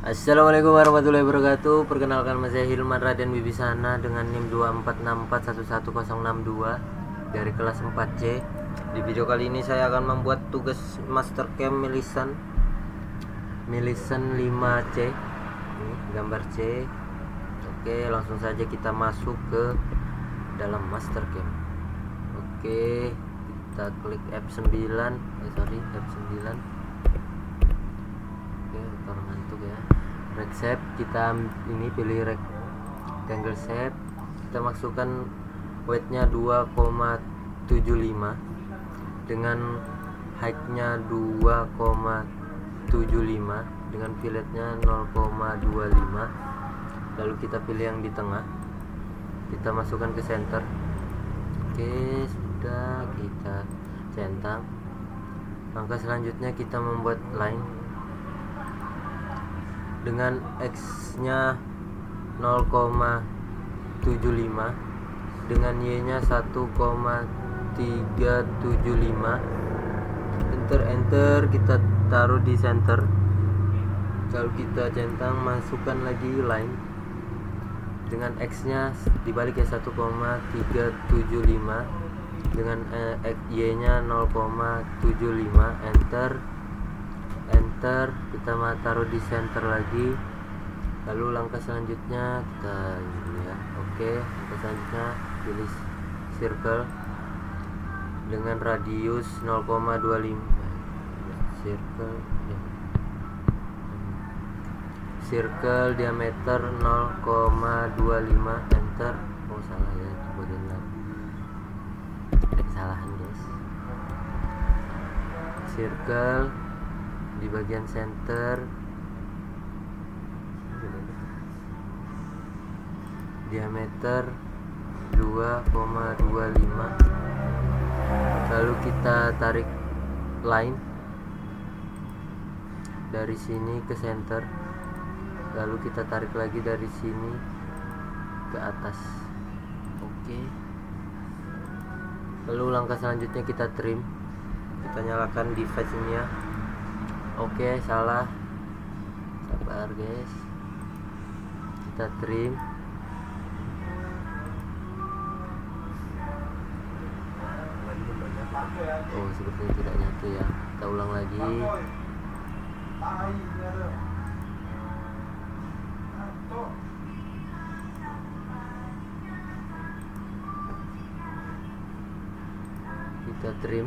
Assalamualaikum warahmatullahi wabarakatuh. Perkenalkan, saya Hilman Raden Wibisana dengan NIM 24641162 dari kelas 4C. Di video kali ini saya akan membuat tugas master cam Milisan 5C. Ini gambar C. Oke, langsung saja kita masuk ke dalam master cam. Oke, kita klik F9. F9. Oke, taruh ngantuk ya. Rect shape, kita ini pilih rectangle shape, kita masukkan weightnya 2,75 dengan height-nya 2,75 dengan filletnya 0,25. Lalu kita pilih yang di tengah, kita masukkan ke center. Oke, sudah kita centang. Langkah selanjutnya kita membuat line dengan X-nya 0,75 dengan Y-nya 1,375. Enter, kita taruh di center. Kalau kita centang, masukkan lagi line dengan X-nya dibalik ya 1,375 dengan Y-nya 0,75. Enter, kita taruh di center lagi. Lalu langkah selanjutnya kita ini ya. Oke, langkah selanjutnya pilih circle dengan radius 0,25. Circle diameter 0,25. Enter. Oh, salah ya, itu bagian lain. Kesalahan guys. Circle di bagian center, diameter 2,25. lalu kita tarik line dari sini ke center, lalu kita tarik lagi dari sini ke atas. Oke, lalu langkah selanjutnya kita trim, kita nyalakan device-nya. Oke, salah, sabar guys, kita trim. Oh, sepertinya tidak nyatu ya, kita ulang lagi. Kita trim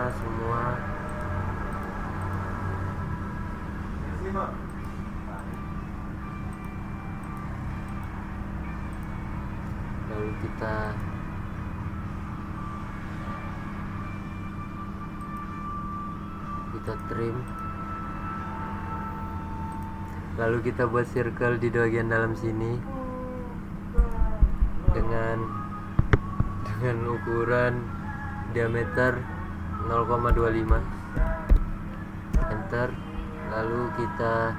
semua. Lalu kita trim. Lalu kita buat circle di bagian dalam sini dengan ukuran diameter 0,25. Enter. Lalu kita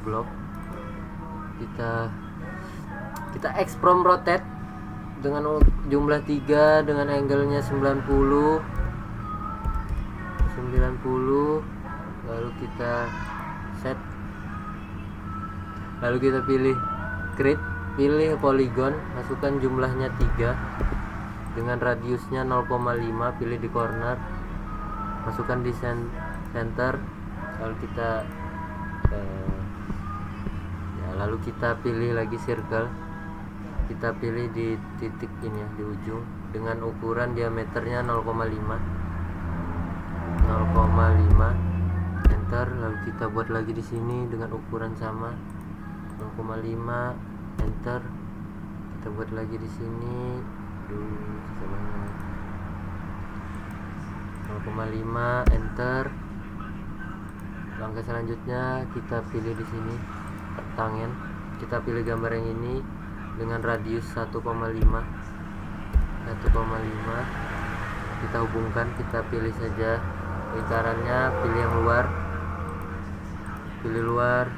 blok, kita X from rotate dengan jumlah 3 dengan angle-nya 90. Lalu kita set, lalu kita pilih create, pilih polygon, masukkan jumlahnya 3 dengan radiusnya 0,5, pilih di corner, masukkan di center. Lalu kita pilih lagi circle, kita pilih di titik ini ya, di ujung dengan ukuran diameternya 0,5. Enter. Lalu kita buat lagi di sini dengan ukuran sama 0,5. Enter. Kita buat lagi di sini 0,5. Enter. Langkah selanjutnya kita pilih di sini rectangle, kita pilih gambar yang ini dengan radius 1,5. Kita hubungkan, kita pilih saja lingkarannya, pilih yang luar, pilih luar.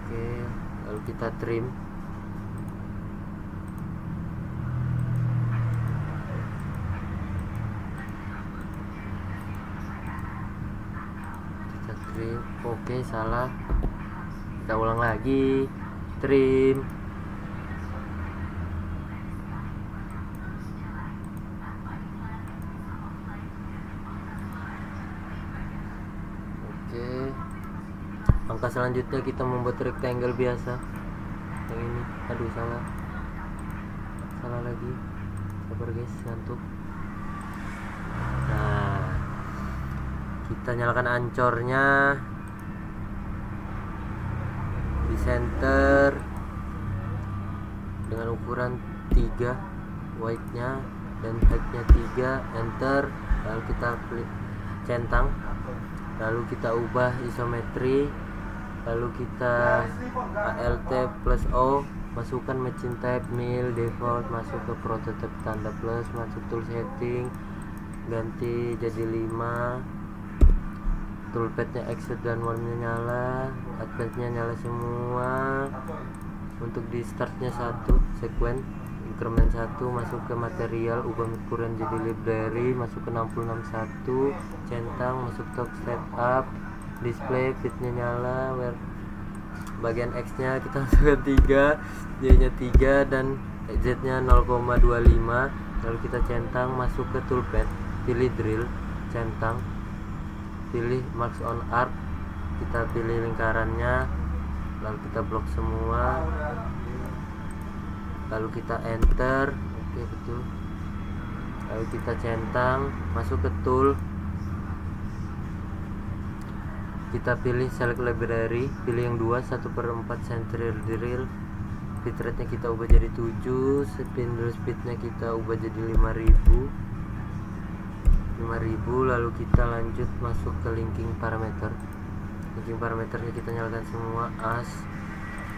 Oke, lalu kita trim. Oke, salah. Kita ulang lagi. Trim. Oke. Langkah selanjutnya kita membuat rectangle biasa. Yang ini. Aduh, salah. Salah lagi. Sabar guys, ngantuk. Nah, kita nyalakan ancornya di center dengan ukuran 3 width-nya dan height-nya 3, enter. Lalu kita klik centang, lalu kita ubah isometri, lalu kita alt plus O, masukkan machine type nil default, masuk ke prototype tanda plus, masuk tool setting, ganti jadi 5, toolpadnya exit dan warnanya nyala, advancednya nyala semua. Untuk di startnya 1 sequence increment 1, masuk ke material, ubah ukuran jadi library, masuk ke 661, centang, masuk top setup, display fitnya nyala, bagian X nya kita masukkan 3, Y nya 3 dan Z nya 0,25. lalu kita centang, masuk ke toolpad, pilih drill, centang, pilih marks on arc, kita pilih lingkarannya, lalu kita blok semua, lalu kita enter. Oke, betul. Lalu kita centang, masuk ke tool, kita pilih select library, pilih yang 2 1/4 center drill, bitrate nya kita ubah jadi 7, spindle speed nya kita ubah jadi 5000. Lalu kita lanjut masuk ke linking parameter. Linking parameternya kita nyalakan semua, as,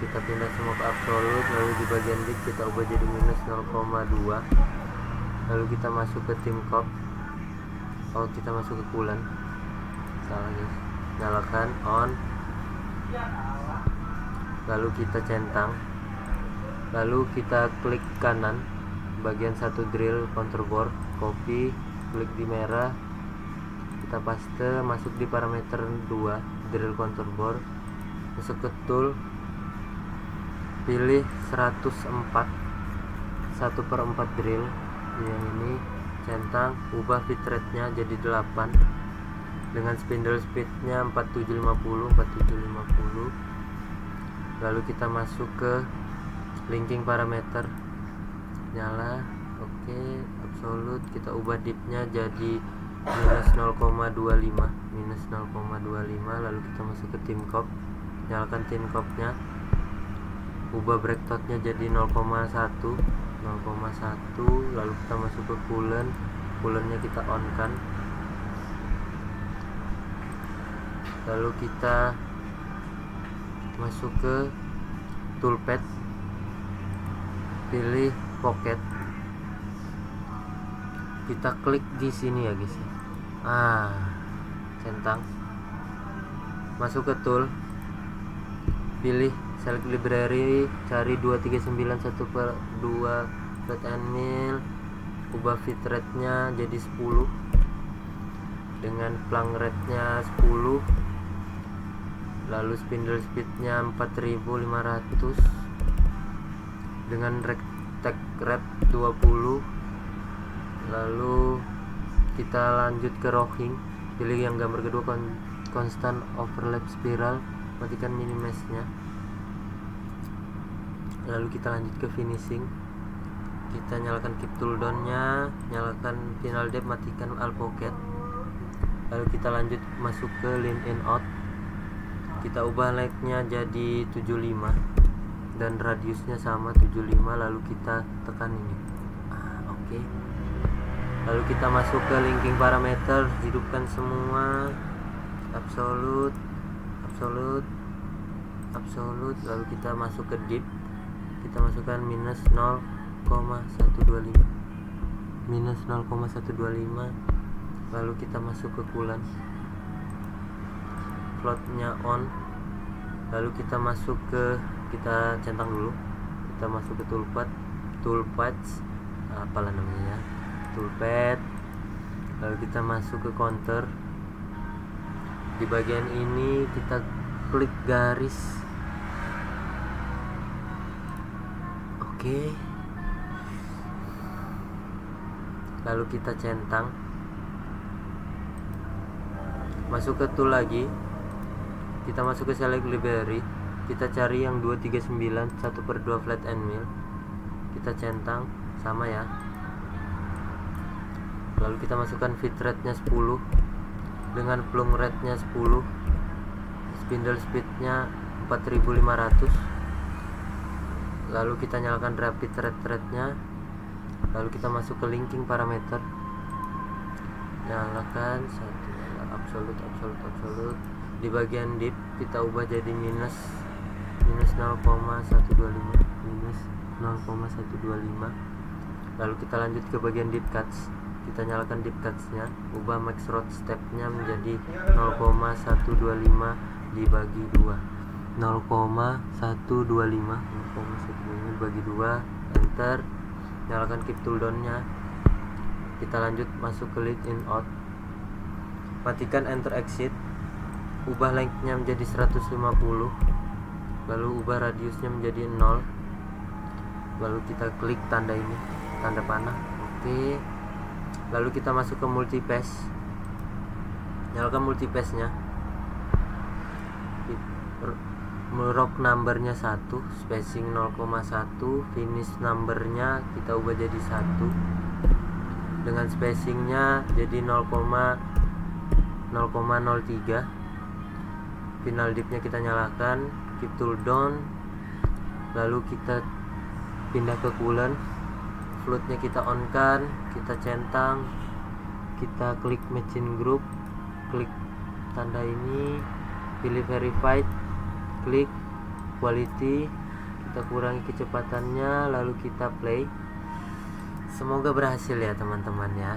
kita pindah semua ke absolute, lalu di bagian dip kita ubah jadi minus 0,2. lalu kita masuk ke tim cop, kita masuk ke coolant, salah guys, nyalakan on, lalu kita centang, lalu kita klik kanan bagian 1 drill contour bore, copy, klik di merah, kita paste, masuk di parameter 2 drill contour bore, masuk ke tool, pilih 104 1/4 drill yang ini, centang, ubah bitrate nya jadi 8 dengan spindle speed nya 4750. Lalu kita masuk ke linking parameter, nyala, oke, absolute, kita ubah dip nya jadi minus 0,25, lalu kita masuk ke tim cop, nyalakan tim cop nya, ubah breakthrough nya jadi 0,1, lalu kita masuk ke coolant nya kita on kan, lalu kita masuk ke toolpad, pilih pocket, kita klik di sini ya guys, centang, masuk ke tool, pilih select library, cari 239 1/2 flat and mill, ubah bitrate nya jadi 10 dengan plunk rate nya 10, lalu spindle speed nya 4500 dengan rectech rate 20, lalu kita lanjut ke rocking, pilih yang gambar kedua, constant overlap spiral, matikan minimax nya, lalu kita lanjut ke finishing, kita nyalakan keep tool down nya, nyalakan final depth, matikan all pocket, lalu kita lanjut masuk ke lean in out, kita ubah leg nya jadi 75 dan radiusnya sama 75, lalu kita tekan ini, oke. Lalu kita masuk ke linking parameter, hidupkan semua, absolute, lalu kita masuk ke dip, kita masukkan minus 0,125, lalu kita masuk ke coolant, float nya on, lalu kita masuk ke, kita centang dulu, kita masuk ke toolpads, apalah namanya ya, toolpad, lalu kita masuk ke counter, Di bagian ini kita klik garis. Oke. Lalu kita centang. Masuk ke tool lagi. Kita masuk ke select library. Kita cari yang 239 1/2 flat and mill. Kita centang sama ya. Lalu kita masukkan feed rate nya 10 dengan plung rate nya 10, spindle speed nya 4500. Lalu kita nyalakan rapid rate nya. Lalu kita masuk ke linking parameter, nyalakan satu, absolute. Di bagian div kita ubah jadi minus 0,125. Lalu kita lanjut ke bagian deep cuts. Kita nyalakan deep cuts nya, ubah max road step nya menjadi 0,125 dibagi 2. 0,125 dibagi 2, enter. Nyalakan keep tool down nya. Kita lanjut masuk ke lead in out, matikan enter exit, ubah length nya menjadi 150, lalu ubah radiusnya menjadi 0. Lalu kita klik tanda ini, tanda panah. Oke. Lalu kita masuk ke multipass, nyalakan multipass nya, rock numbernya 1, spacing 0,1, finish numbernya kita ubah jadi 1 dengan spacingnya jadi 0,03. Final dipnya kita nyalakan, keep tool down. Lalu kita pindah ke coolant, floatnya kita on kan, kita centang, kita klik machine group, klik tanda ini, pilih verified, klik quality, kita kurangi kecepatannya, lalu kita play. Semoga berhasil ya teman-teman ya.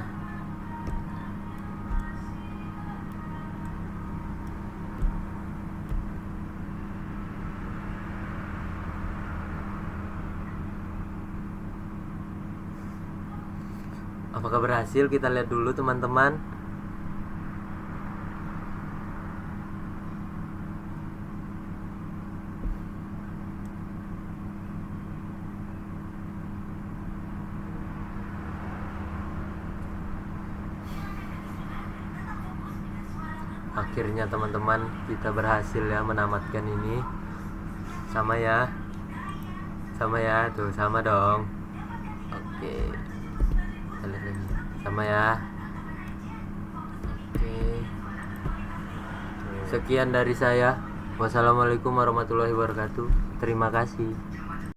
Apakah berhasil? Kita lihat dulu teman-teman. Akhirnya teman-teman kita berhasil ya menamatkan ini. Sama ya tuh, sama dong. Oke, kita lihat lagi, sama ya. Oke, sekian dari saya. Wassalamualaikum warahmatullahi wabarakatuh. Terima kasih.